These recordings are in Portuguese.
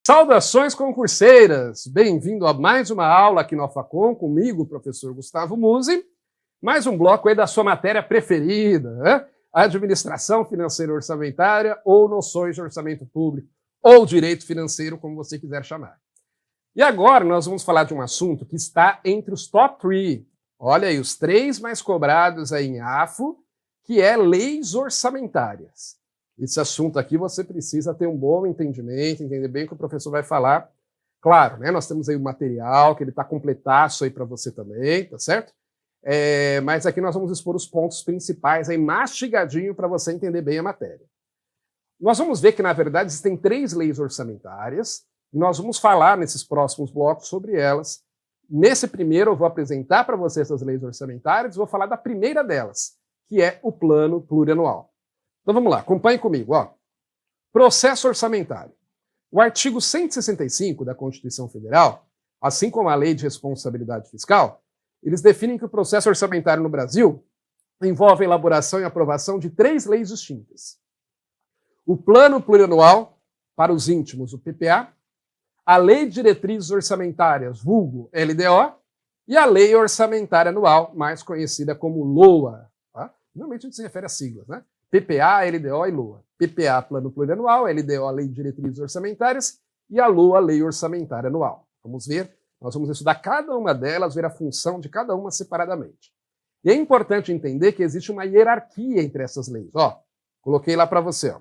Saudações concurseiras! Bem-vindo a mais uma aula aqui no AlphaCon, comigo, o professor Gustavo Musi. Mais um bloco aí da sua matéria preferida, né? Administração financeira orçamentária ou noções de orçamento público, ou direito financeiro, como você quiser chamar. E agora nós vamos falar de um assunto que está entre os top 3. Olha aí, os 3 mais cobrados aí em AFO, que é leis orçamentárias. Esse assunto aqui você precisa ter um bom entendimento, entender bem o que o professor vai falar. Claro, né, nós temos aí o material, que ele está completaço aí para você também, tá certo? Mas aqui nós vamos expor os pontos principais aí mastigadinho para você entender bem a matéria. Nós vamos ver que, na verdade, existem 3 leis orçamentárias, e nós vamos falar nesses próximos blocos sobre elas. Nesse primeiro eu vou apresentar para você essas leis orçamentárias e vou falar da primeira delas, que é o Plano Plurianual. Então vamos lá, acompanhe comigo. Ó. Processo orçamentário. O artigo 165 da Constituição Federal, assim como a Lei de Responsabilidade Fiscal, eles definem que o processo orçamentário no Brasil envolve a elaboração e aprovação de 3 leis distintas. O Plano Plurianual, para os íntimos, o PPA, a Lei de Diretrizes Orçamentárias, vulgo LDO, e a Lei Orçamentária Anual, mais conhecida como LOA. Tá? Normalmente a gente se refere às siglas, né? PPA, LDO e LOA. PPA, Plano Plurianual, LDO, Lei de Diretrizes Orçamentárias, e a LOA, Lei Orçamentária Anual. Vamos ver, nós vamos estudar cada uma delas, ver a função de cada uma separadamente. E é importante entender que existe uma hierarquia entre essas leis. Ó, coloquei lá para você. Ó.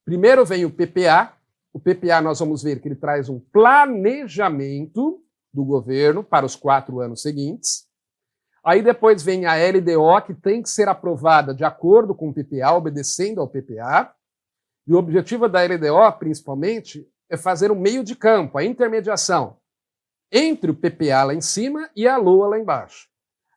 Primeiro vem o PPA. O PPA nós vamos ver que ele traz um planejamento do governo para os 4 anos seguintes. Aí depois vem a LDO, que tem que ser aprovada de acordo com o PPA, obedecendo ao PPA. E o objetivo da LDO, principalmente, é fazer um meio de campo, a intermediação entre o PPA lá em cima e a LOA lá embaixo.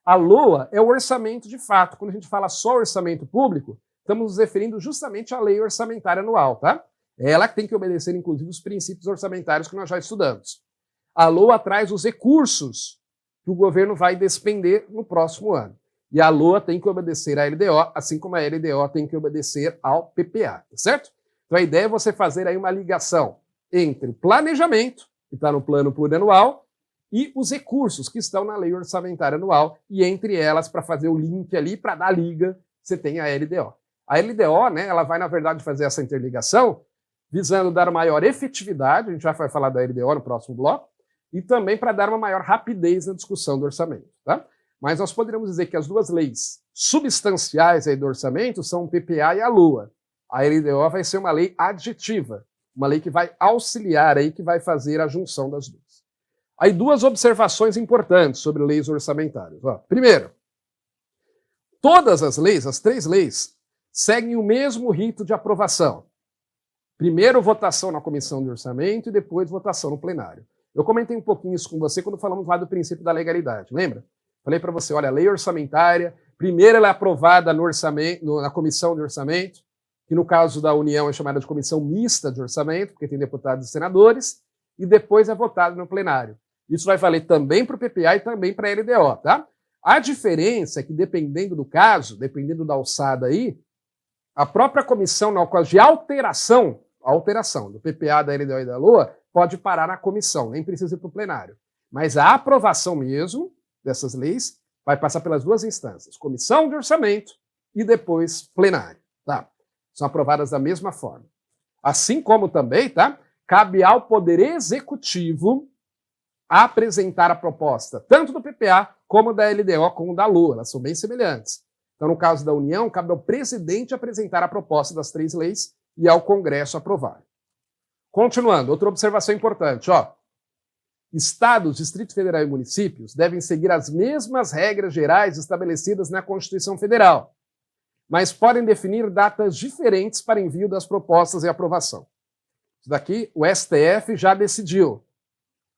A LOA é o orçamento de fato. Quando a gente fala só orçamento público, estamos nos referindo justamente à Lei Orçamentária Anual, tá? É ela que tem que obedecer, inclusive, os princípios orçamentários que nós já estudamos. A LOA traz os recursos que o governo vai despender no próximo ano. E a LOA tem que obedecer à LDO, assim como a LDO tem que obedecer ao PPA, tá certo? Então a ideia é você fazer aí uma ligação entre o planejamento, que está no Plano Plurianual, e os recursos que estão na Lei Orçamentária Anual, e entre elas, para fazer o link ali, para dar liga, você tem a LDO. A LDO, né, ela vai, na verdade, fazer essa interligação, visando dar maior efetividade, a gente já vai falar da LDO no próximo bloco, e também para dar uma maior rapidez na discussão do orçamento. Tá? Mas nós poderíamos dizer que as 2 leis substanciais aí do orçamento são o PPA e a LOA. A LDO vai ser uma lei adjetiva, uma lei que vai auxiliar aí, que vai fazer a junção das 2. Aí 2 observações importantes sobre leis orçamentárias. Ó, primeiro, todas as leis, as 3 leis, seguem o mesmo rito de aprovação. Primeiro votação na comissão de orçamento e depois votação no plenário. Eu comentei um pouquinho isso com você quando falamos lá do princípio da legalidade, lembra? Falei para você, olha, a lei orçamentária, primeiro ela é aprovada no orçamento, na comissão de orçamento, que no caso da União é chamada de comissão mista de orçamento, porque tem deputados e senadores, e depois é votada no plenário. Isso vai valer também para o PPA e também para a LDO, tá? A diferença é que, dependendo do caso, dependendo da alçada aí, a própria comissão, na ocasião de alteração do PPA, da LDO e da LOA, pode parar na comissão, nem precisa ir para o plenário. Mas a aprovação mesmo dessas leis vai passar pelas 2 instâncias, comissão de orçamento e depois plenário. Tá? São aprovadas da mesma forma. Assim como também, tá? Cabe ao Poder Executivo apresentar a proposta, tanto do PPA como da LDO, como da LOA. Elas são bem semelhantes. Então, no caso da União, cabe ao presidente apresentar a proposta das 3 leis e ao Congresso aprovar. Continuando, outra observação importante. Ó. Estados, Distrito Federal e municípios devem seguir as mesmas regras gerais estabelecidas na Constituição Federal, mas podem definir datas diferentes para envio das propostas e aprovação. Isso daqui o STF já decidiu.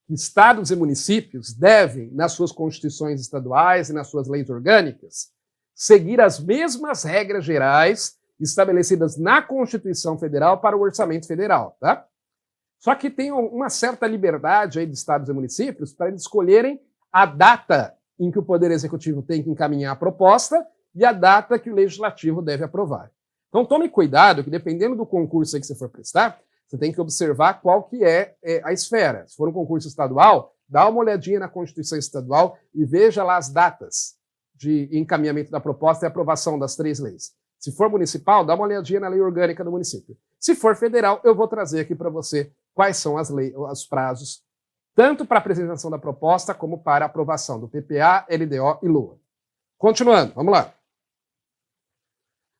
Estados e municípios devem, nas suas constituições estaduais e nas suas leis orgânicas, seguir as mesmas regras gerais estabelecidas na Constituição Federal para o orçamento federal, tá? Só que tem uma certa liberdade aí de estados e municípios para eles escolherem a data em que o Poder Executivo tem que encaminhar a proposta e a data que o Legislativo deve aprovar. Então tome cuidado que, dependendo do concurso aí que você for prestar, Você tem que observar qual que é a esfera. Se for um concurso estadual, dá uma olhadinha na Constituição Estadual e veja lá as datas de encaminhamento da proposta e aprovação das 3 leis. Se for municipal, dá uma olhadinha na lei orgânica do município. Se for federal, eu vou trazer aqui para você quais são os prazos, tanto para a apresentação da proposta como para a aprovação do PPA, LDO e LOA. Continuando, vamos lá.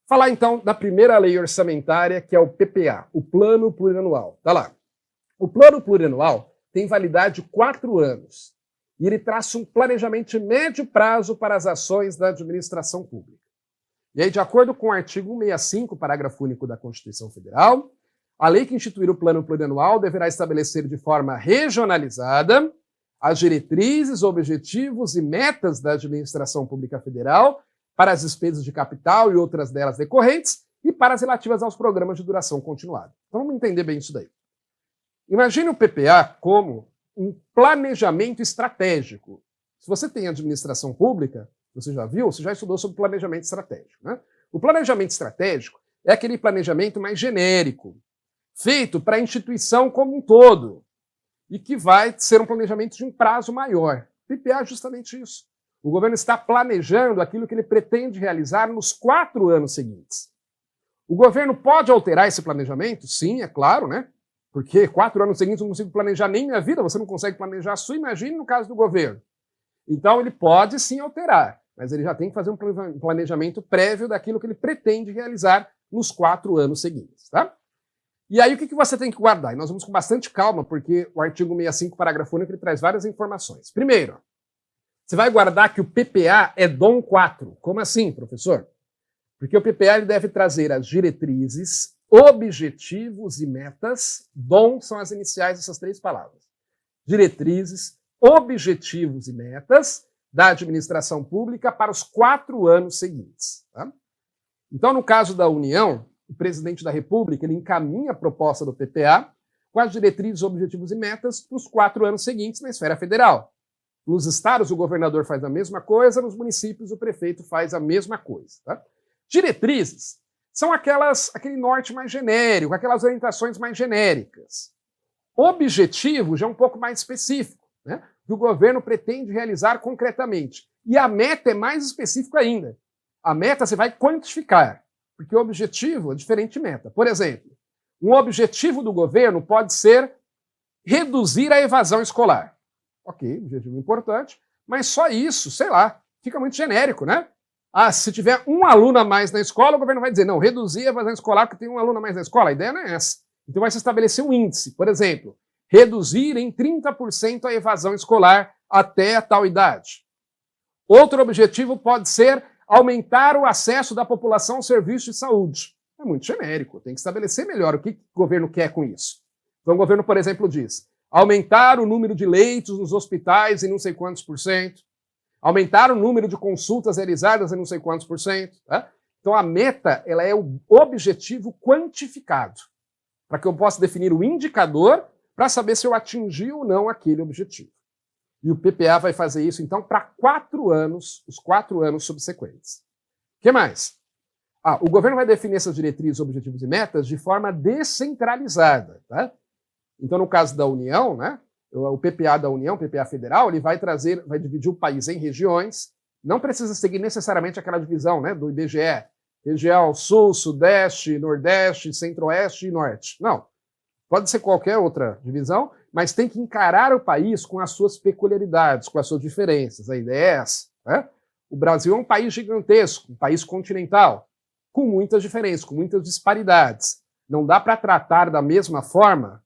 Falar então da primeira lei orçamentária, que é o PPA, o Plano Plurianual. Tá lá. O Plano Plurianual tem validade de 4 anos e ele traça um planejamento de médio prazo para as ações da administração pública. E aí, de acordo com o artigo 165, parágrafo único da Constituição Federal, a lei que instituir o Plano Plurianual deverá estabelecer de forma regionalizada as diretrizes, objetivos e metas da administração pública federal para as despesas de capital e outras delas decorrentes e para as relativas aos programas de duração continuada. Então vamos entender bem isso daí. Imagine o PPA como um planejamento estratégico. Se você tem administração pública, você já viu, você já estudou sobre planejamento estratégico, né? O planejamento estratégico é aquele planejamento mais genérico, feito para a instituição como um todo, e que vai ser um planejamento de um prazo maior. PPA é justamente isso. O governo está planejando aquilo que ele pretende realizar nos 4 anos seguintes. O governo pode alterar esse planejamento? Sim, é claro, né? Porque 4 anos seguintes eu não consigo planejar nem minha vida, você não consegue planejar a sua, imagine no caso do governo. Então ele pode sim alterar, mas ele já tem que fazer um planejamento prévio daquilo que ele pretende realizar nos 4 anos seguintes, tá? E aí o que você tem que guardar? E nós vamos com bastante calma, porque o artigo 165, parágrafo único, ele traz várias informações. Primeiro, você vai guardar que o PPA é DOM 4. Como assim, professor? Porque o PPA ele deve trazer as diretrizes, objetivos e metas. DOM são as iniciais dessas 3 palavras. Diretrizes, objetivos e metas da administração pública para os 4 anos seguintes. Tá? Então, no caso da União, o presidente da República ele encaminha a proposta do PPA com as diretrizes, objetivos e metas para os 4 anos seguintes na esfera federal. Nos estados, o governador faz a mesma coisa, nos municípios, o prefeito faz a mesma coisa. Tá? Diretrizes são aquele norte mais genérico, aquelas orientações mais genéricas. Objetivo já é um pouco mais específico, né? Que o governo pretende realizar concretamente. E a meta é mais específica ainda. A meta você vai quantificar, porque o objetivo é diferente de meta. Por exemplo, um objetivo do governo pode ser reduzir a evasão escolar. Ok, objetivo importante, mas só isso, sei lá, fica muito genérico, né? Ah, se tiver um aluno a mais na escola, o governo vai dizer, não, reduzir a evasão escolar porque tem um aluno a mais na escola. A ideia não é essa. Então vai se estabelecer um índice. Por exemplo, reduzir em 30% a evasão escolar até a tal idade. Outro objetivo pode ser aumentar o acesso da população ao serviço de saúde. É muito genérico, tem que estabelecer melhor o que o governo quer com isso. Então o governo, por exemplo, diz aumentar o número de leitos nos hospitais em não sei quantos por cento, aumentar o número de consultas realizadas em não sei quantos por cento. Tá? Então a meta ela é o objetivo quantificado, para que eu possa definir o indicador para saber se eu atingi ou não aquele objetivo. E o PPA vai fazer isso, então, para 4 anos, os 4 anos subsequentes. O que mais? O governo vai definir essas diretrizes, objetivos e metas de forma descentralizada. Tá? Então, no caso da União, né, o PPA da União, o PPA federal, ele vai dividir o país em regiões. Não precisa seguir necessariamente aquela divisão, né, do IBGE. Região Sul, Sudeste, Nordeste, Centro-Oeste e Norte. Não. Pode ser qualquer outra divisão, mas tem que encarar o país com as suas peculiaridades, com as suas diferenças. A ideia é essa. Né? O Brasil é um país gigantesco, um país continental, com muitas diferenças, com muitas disparidades. Não dá para tratar da mesma forma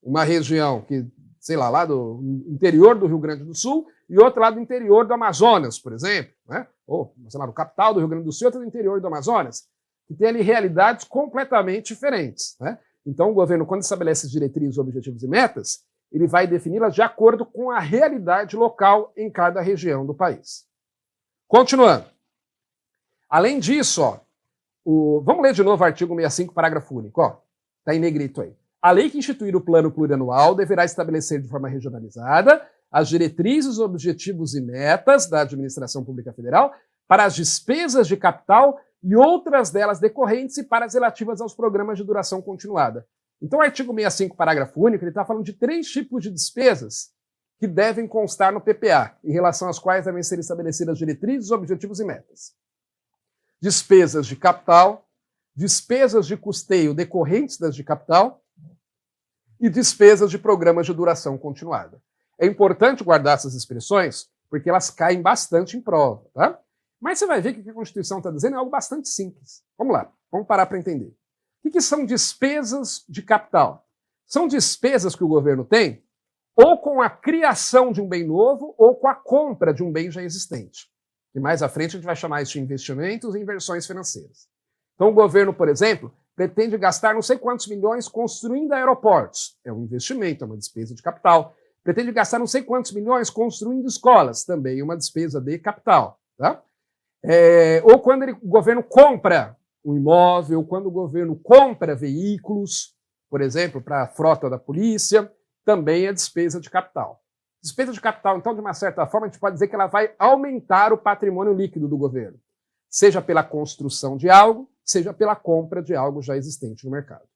uma região que, sei lá do interior do Rio Grande do Sul e outra lá do interior do Amazonas, por exemplo. Né? Ou, sei lá, do capital do Rio Grande do Sul e outra do interior do Amazonas, que tem ali realidades completamente diferentes. Né? Então, o governo, quando estabelece diretrizes, objetivos e metas, ele vai defini-las de acordo com a realidade local em cada região do país. Continuando. Além disso, vamos ler de novo o artigo 165, parágrafo único. Está em negrito aí. A lei que instituir o plano plurianual deverá estabelecer de forma regionalizada as diretrizes, objetivos e metas da administração pública federal para as despesas de capital e outras delas decorrentes e para as relativas aos programas de duração continuada. Então o artigo 65, parágrafo único, ele está falando de 3 tipos de despesas que devem constar no PPA, em relação às quais devem ser estabelecidas diretrizes, objetivos e metas. Despesas de capital, despesas de custeio decorrentes das de capital e despesas de programas de duração continuada. É importante guardar essas expressões, porque elas caem bastante em prova, tá? Mas você vai ver que o que a Constituição está dizendo é algo bastante simples. Vamos lá, vamos parar para entender. O que são despesas de capital? São despesas que o governo tem ou com a criação de um bem novo ou com a compra de um bem já existente. E mais à frente a gente vai chamar isso de investimentos e inversões financeiras. Então o governo, por exemplo, pretende gastar não sei quantos milhões construindo aeroportos. É um investimento, é uma despesa de capital. Pretende gastar não sei quantos milhões construindo escolas. Também uma despesa de capital. Tá? Ou quando o governo compra um imóvel, quando o governo compra veículos, por exemplo, para a frota da polícia, também é despesa de capital. Despesa de capital, então, de uma certa forma, a gente pode dizer que ela vai aumentar o patrimônio líquido do governo, seja pela construção de algo, seja pela compra de algo já existente no mercado.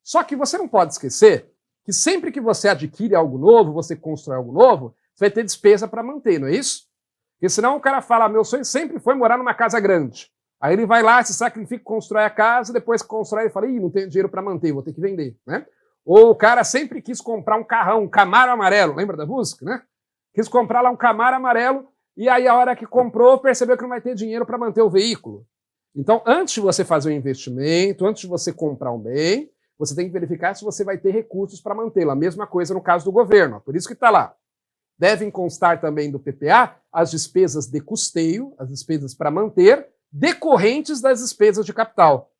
Só que você não pode esquecer que sempre que você adquire algo novo, você constrói algo novo, você vai ter despesa para manter, não é isso? Porque senão o cara fala, meu sonho sempre foi morar numa casa grande. Aí ele vai lá, se sacrifica, constrói a casa, depois que constrói ele fala, ih, não tenho dinheiro para manter, vou ter que vender, né? Ou o cara sempre quis comprar um carrão, um Camaro amarelo, lembra da música, né? Quis comprar lá um Camaro amarelo e aí a hora que comprou percebeu que não vai ter dinheiro para manter o veículo. Então, antes de você fazer um investimento, antes de você comprar um bem, você tem que verificar se você vai ter recursos para mantê-lo. A mesma coisa no caso do governo, por isso que está lá. Devem constar também do PPA as despesas de custeio, as despesas para manter, decorrentes das despesas de capital.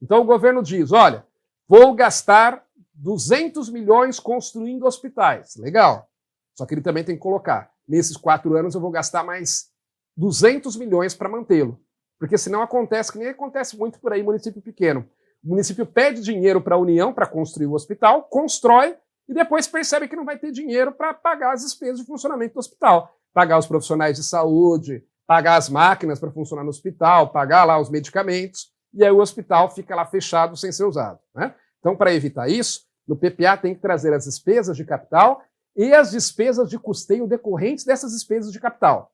Então o governo diz, olha, vou gastar 200 milhões construindo hospitais. Legal. Só que ele também tem que colocar, nesses 4 anos eu vou gastar mais 200 milhões para mantê-lo. Porque senão acontece, que nem acontece muito por aí em município pequeno. O município pede dinheiro para a União para construir o hospital, constrói e depois percebe que não vai ter dinheiro para pagar as despesas de funcionamento do hospital. Pagar os profissionais de saúde, pagar as máquinas para funcionar no hospital, pagar lá os medicamentos, e aí o hospital fica lá fechado sem ser usado, né? Então, para evitar isso, no PPA tem que trazer as despesas de capital e as despesas de custeio decorrentes dessas despesas de capital.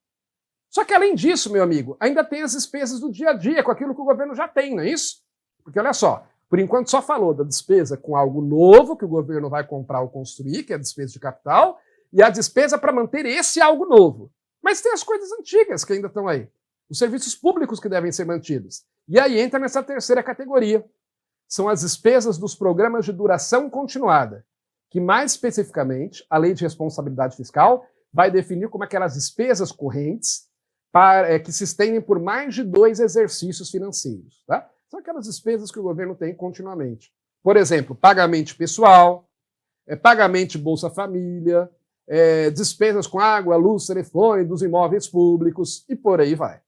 Só que, além disso, meu amigo, ainda tem as despesas do dia a dia, com aquilo que o governo já tem, não é isso? Porque, olha só, por enquanto só falou da despesa com algo novo que o governo vai comprar ou construir, que é a despesa de capital, e a despesa para manter esse algo novo. Mas tem as coisas antigas que ainda estão aí. Os serviços públicos que devem ser mantidos. E aí entra nessa terceira categoria. São as despesas dos programas de duração continuada, que mais especificamente a Lei de Responsabilidade Fiscal vai definir como aquelas despesas correntes que se estendem por mais de 2 exercícios financeiros. Tá? São aquelas despesas que o governo tem continuamente. Por exemplo, pagamento pessoal, pagamento de Bolsa Família, despesas com água, luz, telefone, dos imóveis públicos e por aí vai.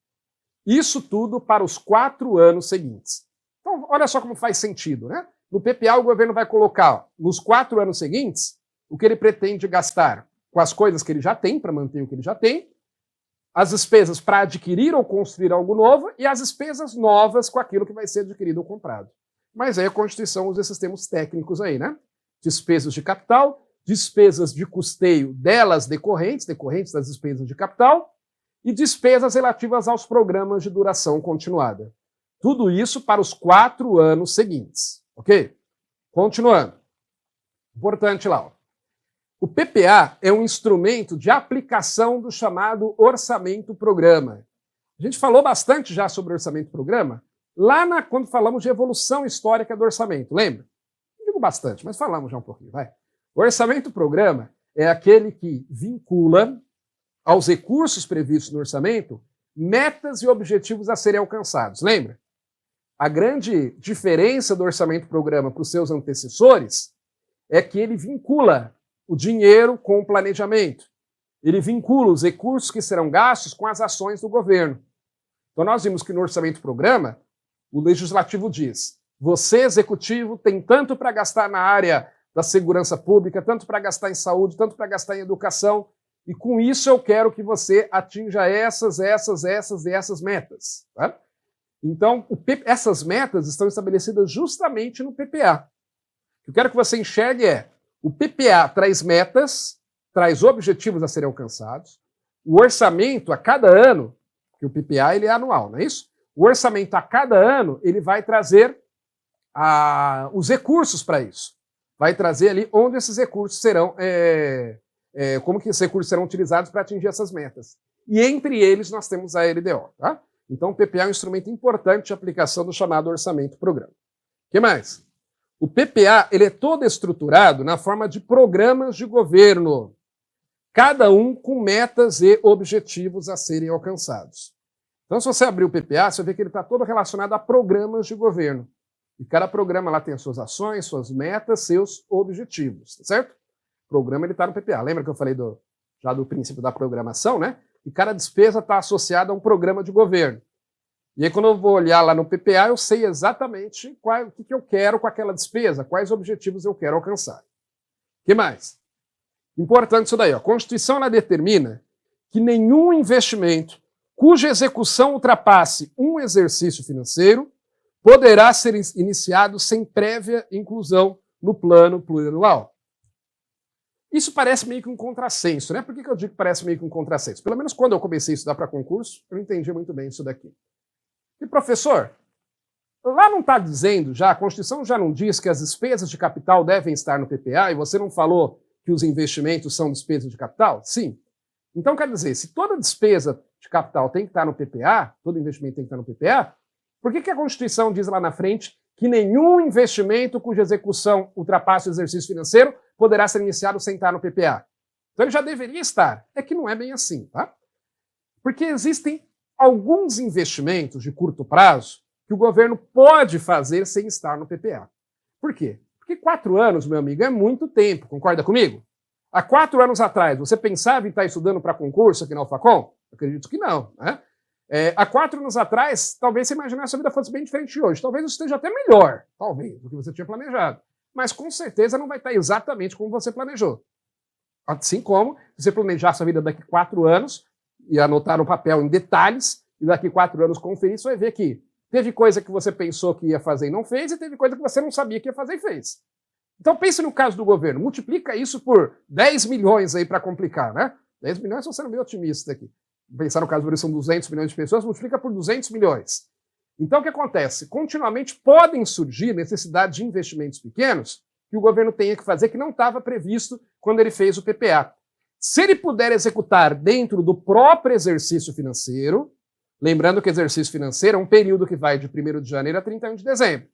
Isso tudo para os 4 anos seguintes. Então, olha só como faz sentido, né? No PPA, o governo vai colocar, nos 4 anos seguintes, o que ele pretende gastar com as coisas que ele já tem, para manter o que ele já tem, as despesas para adquirir ou construir algo novo e as despesas novas com aquilo que vai ser adquirido ou comprado. Mas aí a Constituição usa esses termos técnicos aí, né? Despesas de capital, despesas de custeio delas decorrentes das despesas de capital, e despesas relativas aos programas de duração continuada. Tudo isso para os 4 anos seguintes, ok? Continuando. Importante lá. O PPA é um instrumento de aplicação do chamado orçamento-programa. A gente falou bastante já sobre orçamento-programa lá quando falamos de evolução histórica do orçamento, lembra? Não digo bastante, mas falamos já um pouquinho, vai. O orçamento-programa é aquele que vincula aos recursos previstos no orçamento metas e objetivos a serem alcançados. Lembra? A grande diferença do orçamento-programa para os seus antecessores é que ele vincula o dinheiro com o planejamento. Ele vincula os recursos que serão gastos com as ações do governo. Então nós vimos que no orçamento-programa, o legislativo diz, você, executivo, tem tanto para gastar na área da segurança pública, tanto para gastar em saúde, tanto para gastar em educação, e com isso eu quero que você atinja essas metas. Tá? Então, essas metas estão estabelecidas justamente no PPA. que eu quero que você enxergue é: o PPA traz metas, traz objetivos a serem alcançados, o orçamento a cada ano, que o PPA ele é anual, não é isso? O orçamento a cada ano ele vai trazer os recursos para isso. Vai trazer ali onde esses recursos serão, como que esses recursos serão utilizados para atingir essas metas. E entre eles nós temos a LDO, tá? Então o PPA é um instrumento importante de aplicação do chamado orçamento-programa. O que mais? O PPA ele é todo estruturado na forma de programas de governo, cada um com metas e objetivos a serem alcançados. Então, se você abrir o PPA, você vê que ele está todo relacionado a programas de governo. E cada programa lá tem as suas ações, suas metas, seus objetivos, tá certo? O programa está no PPA. Lembra que eu falei já do princípio da programação, né? E cada despesa está associada a um programa de governo. E aí, quando eu vou olhar lá no PPA, eu sei exatamente o que eu quero com aquela despesa, quais objetivos eu quero alcançar. O que mais? Importante isso daí. A Constituição ela determina que nenhum investimento cuja execução ultrapasse um exercício financeiro poderá ser iniciado sem prévia inclusão no plano plurianual. Isso parece meio que um contrassenso, né? Por que eu digo que parece meio que um contrassenso? Pelo menos quando eu comecei a estudar para concurso, eu não entendi muito bem isso daqui. E professor, lá não está dizendo já, a Constituição já não diz que as despesas de capital devem estar no PPA e você não falou que os investimentos são despesas de capital? Sim. Então quer dizer, se toda despesa de capital tem que estar no PPA, todo investimento tem que estar no PPA, por que a Constituição diz lá na frente que nenhum investimento cuja execução ultrapasse o exercício financeiro poderá ser iniciado sem estar no PPA? Então ele já deveria estar. É que não é bem assim, tá? Porque existem alguns investimentos de curto prazo que o governo pode fazer sem estar no PPA. Por quê? Porque 4 anos, meu amigo, é muito tempo, concorda comigo? Há 4 anos atrás, você pensava em estar estudando para concurso aqui na UFACOM? Acredito que não, né? Há 4 anos atrás, talvez você imaginasse que a vida fosse bem diferente de hoje. Talvez esteja até melhor, talvez, do que você tinha planejado. Mas com certeza não vai estar exatamente como você planejou. Assim como, se você planejar sua vida daqui 4 anos e anotar no papel em detalhes, e daqui 4 anos conferir, você vai ver que teve coisa que você pensou que ia fazer e não fez, e teve coisa que você não sabia que ia fazer e fez. Então pense no caso do governo, multiplica isso por 10 milhões aí para complicar, né? 10 milhões se você não é meio otimista aqui. Pensar no caso do Brasil são 200 milhões de pessoas, multiplica por 200 milhões. Então o que acontece? Continuamente podem surgir necessidades de investimentos pequenos que o governo tenha que fazer que não estava previsto quando ele fez o PPA. Se ele puder executar dentro do próprio exercício financeiro, lembrando que exercício financeiro é um período que vai de 1º de janeiro a 31 de dezembro.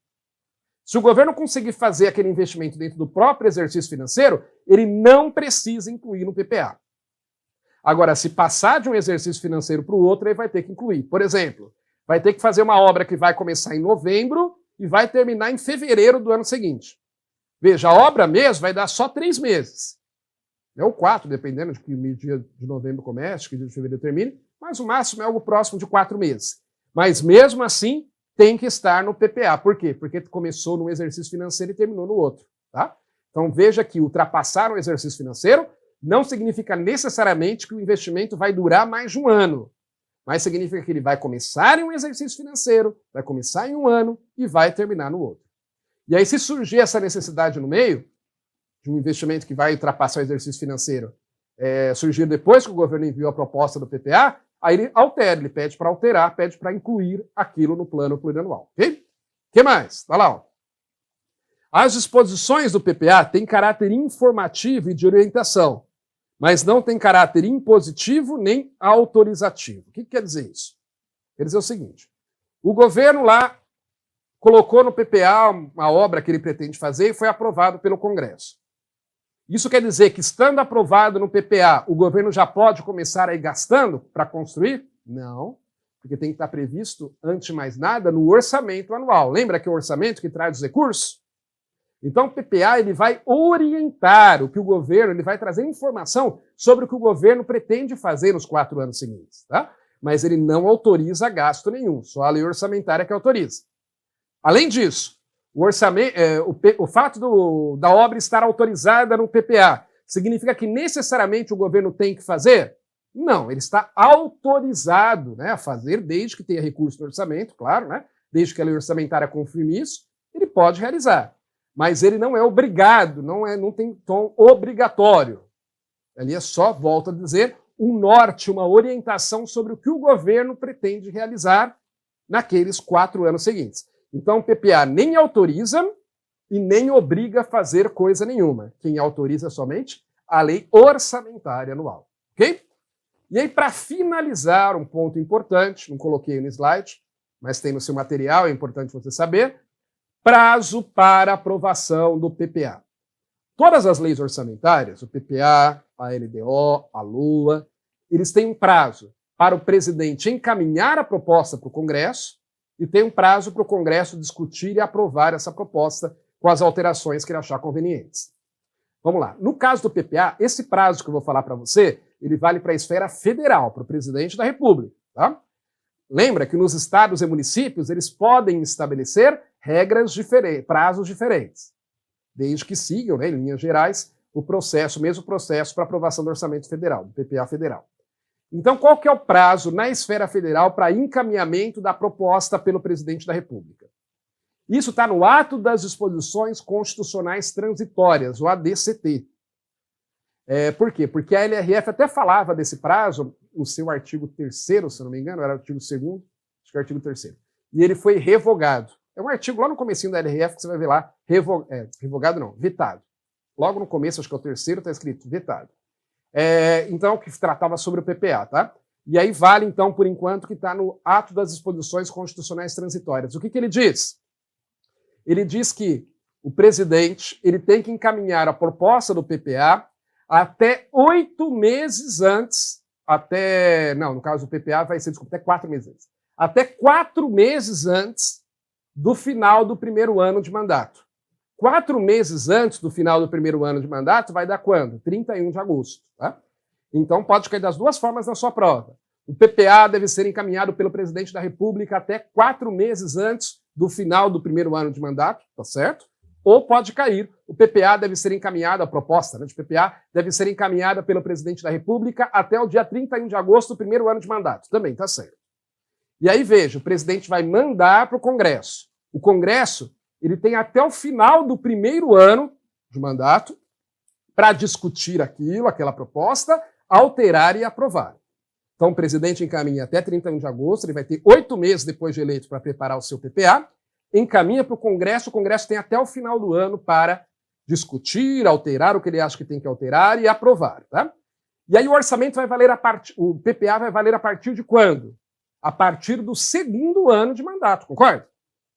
Se o governo conseguir fazer aquele investimento dentro do próprio exercício financeiro, ele não precisa incluir no PPA. Agora, se passar de um exercício financeiro para o outro, ele vai ter que incluir. Por exemplo, vai ter que fazer uma obra que vai começar em novembro e vai terminar em fevereiro do ano seguinte. Veja, a obra mesmo vai dar só 3 meses. Ou 4, dependendo de que dia de novembro comece, que dia de fevereiro termine, mas o máximo é algo próximo de 4 meses. Mas mesmo assim, tem que estar no PPA. Por quê? Porque começou num exercício financeiro e terminou no outro. Tá? Então veja que ultrapassar um exercício financeiro não significa necessariamente que o investimento vai durar mais de 1 ano, mas significa que ele vai começar em um exercício financeiro, vai começar em 1 ano e vai terminar no outro. E aí, se surgir essa necessidade no meio, de um investimento que vai ultrapassar o exercício financeiro, surgir depois que o governo enviou a proposta do PPA, aí ele altera, ele pede para alterar, pede para incluir aquilo no plano plurianual. Ok? O que mais? Vai lá. Ó. As disposições do PPA têm caráter informativo e de orientação, mas não tem caráter impositivo nem autorizativo. O que quer dizer isso? Quer dizer o seguinte, o governo lá colocou no PPA uma obra que ele pretende fazer e foi aprovado pelo Congresso. Isso quer dizer que, estando aprovado no PPA, o governo já pode começar a ir gastando para construir? Não, porque tem que estar previsto, antes de mais nada, no orçamento anual. Lembra que é o orçamento que traz os recursos? Então o PPA ele vai orientar o que o governo, ele vai trazer informação sobre o que o governo pretende fazer nos 4 anos seguintes, tá? Mas ele não autoriza gasto nenhum, só a lei orçamentária que autoriza. Além disso, o fato da obra estar autorizada no PPA significa que necessariamente o governo tem que fazer? Não, ele está autorizado, né, a fazer, desde que tenha recurso no orçamento, claro, né, desde que a lei orçamentária confirme isso, ele pode realizar. mas ele não é obrigado, não tem tom obrigatório. Ali é só, volto a dizer, um norte, uma orientação sobre o que o governo pretende realizar naqueles 4 anos seguintes. Então o PPA nem autoriza e nem obriga a fazer coisa nenhuma. Quem autoriza somente a lei orçamentária anual. Ok? E aí, para finalizar, um ponto importante, não coloquei no slide, mas tem no seu material, é importante você saber, prazo para aprovação do PPA. Todas as leis orçamentárias, o PPA, a LDO, a LOA, eles têm um prazo para o presidente encaminhar a proposta para o Congresso e tem um prazo para o Congresso discutir e aprovar essa proposta com as alterações que ele achar convenientes. Vamos lá. No caso do PPA, esse prazo que eu vou falar para você, ele vale para a esfera federal, para o presidente da República. Tá? Lembra que nos estados e municípios eles podem estabelecer regras diferentes, prazos diferentes, desde que sigam, né, em linhas gerais, o mesmo processo para aprovação do orçamento federal, do PPA federal. Então, qual que é o prazo na esfera federal para encaminhamento da proposta pelo presidente da República? Isso está no Ato das Disposições Constitucionais Transitórias, o ADCT. Por quê? Porque a LRF até falava desse prazo no seu artigo 3º, se não me engano, era o artigo 2º, acho que é o artigo 3º. E ele foi revogado. É um artigo lá no comecinho da LRF que você vai ver lá, revogado não, vetado. Logo no começo, acho que é o 3º, está escrito vetado. Então, que tratava sobre o PPA, tá? E aí vale, então, por enquanto, que está no Ato das Disposições Constitucionais Transitórias. O que ele diz? Ele diz que o presidente ele tem que encaminhar a proposta do PPA até 8 meses antes, no caso do PPA vai ser, desculpa, até 4 meses antes. Até 4 meses antes do final do primeiro ano de mandato. 4 meses antes do final do primeiro ano de mandato vai dar quando? 31 de agosto. Tá? Então pode cair das duas formas na sua prova. O PPA deve ser encaminhado pelo presidente da República até 4 meses antes do final do primeiro ano de mandato, tá certo? Ou pode cair, o PPA deve ser encaminhado, a proposta de PPA deve ser encaminhada pelo presidente da República até o dia 31 de agosto do primeiro ano de mandato. Também tá certo. E aí veja, o presidente vai mandar para o Congresso. O Congresso ele tem até o final do primeiro ano de mandato para discutir aquela proposta, alterar e aprovar. Então o presidente encaminha até 31 de agosto, ele vai ter 8 meses depois de eleito para preparar o seu PPA, encaminha para o Congresso tem até o final do ano para discutir, alterar o que ele acha que tem que alterar e aprovar. Tá? E aí o orçamento vai valer o PPA vai valer a partir de quando? A partir do segundo ano de mandato, concorda?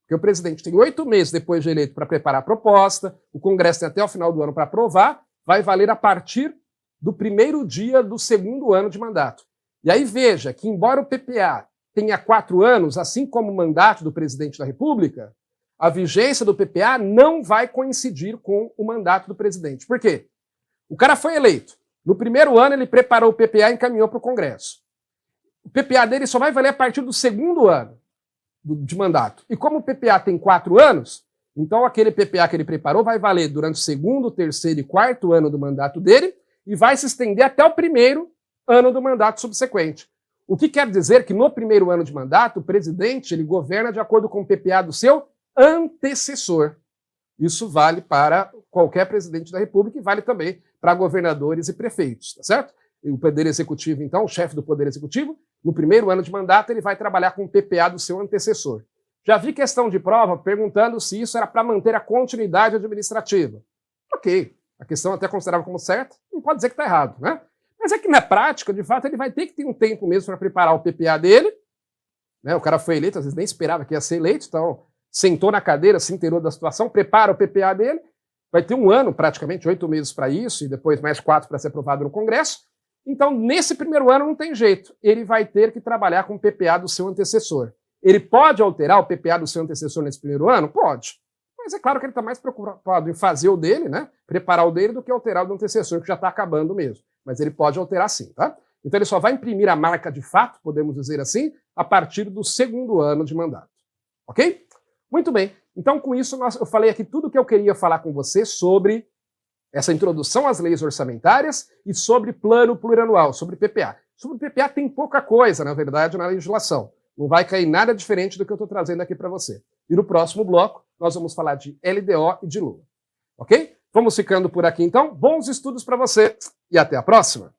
Porque o presidente tem 8 meses depois de eleito para preparar a proposta, o Congresso tem até o final do ano para aprovar, vai valer a partir do primeiro dia do segundo ano de mandato. E aí veja que, embora o PPA tenha 4 anos, assim como o mandato do presidente da República, a vigência do PPA não vai coincidir com o mandato do presidente. Por quê? O cara foi eleito. No primeiro ano ele preparou o PPA e encaminhou para o Congresso. O PPA dele só vai valer a partir do segundo ano de mandato. E como o PPA tem 4 anos, então aquele PPA que ele preparou vai valer durante o segundo, terceiro e quarto ano do mandato dele e vai se estender até o primeiro ano do mandato subsequente. O que quer dizer que no primeiro ano de mandato, o presidente ele governa de acordo com o PPA do seu antecessor. Isso vale para qualquer presidente da República e vale também para governadores e prefeitos, tá certo? E o Poder Executivo, então, o chefe do Poder Executivo, no primeiro ano de mandato, ele vai trabalhar com o PPA do seu antecessor. Já vi questão de prova perguntando se isso era para manter a continuidade administrativa. Ok, a questão até considerava como certa, não pode dizer que está errado, né? Mas é que na prática, de fato, ele vai ter que ter um tempo mesmo para preparar o PPA dele. Né? O cara foi eleito, às vezes nem esperava que ia ser eleito, então sentou na cadeira, se inteirou da situação, prepara o PPA dele, vai ter um ano, praticamente, 8 meses para isso, e depois mais 4 para ser aprovado no Congresso. Então, nesse primeiro ano não tem jeito, ele vai ter que trabalhar com o PPA do seu antecessor. Ele pode alterar o PPA do seu antecessor nesse primeiro ano? Pode. Mas é claro que ele está mais preocupado em fazer o dele, né? Preparar o dele, do que alterar o do antecessor, que já está acabando mesmo. Mas ele pode alterar sim, tá? Então ele só vai imprimir a marca de fato, podemos dizer assim, a partir do segundo ano de mandato. Ok? Muito bem. Então com isso eu falei aqui tudo o que eu queria falar com você sobre essa introdução às leis orçamentárias e sobre plano plurianual, sobre PPA. Sobre PPA tem pouca coisa, na verdade, na legislação. Não vai cair nada diferente do que eu estou trazendo aqui para você. E no próximo bloco nós vamos falar de LDO e de Lula. Ok? Vamos ficando por aqui então. Bons estudos para você e até a próxima!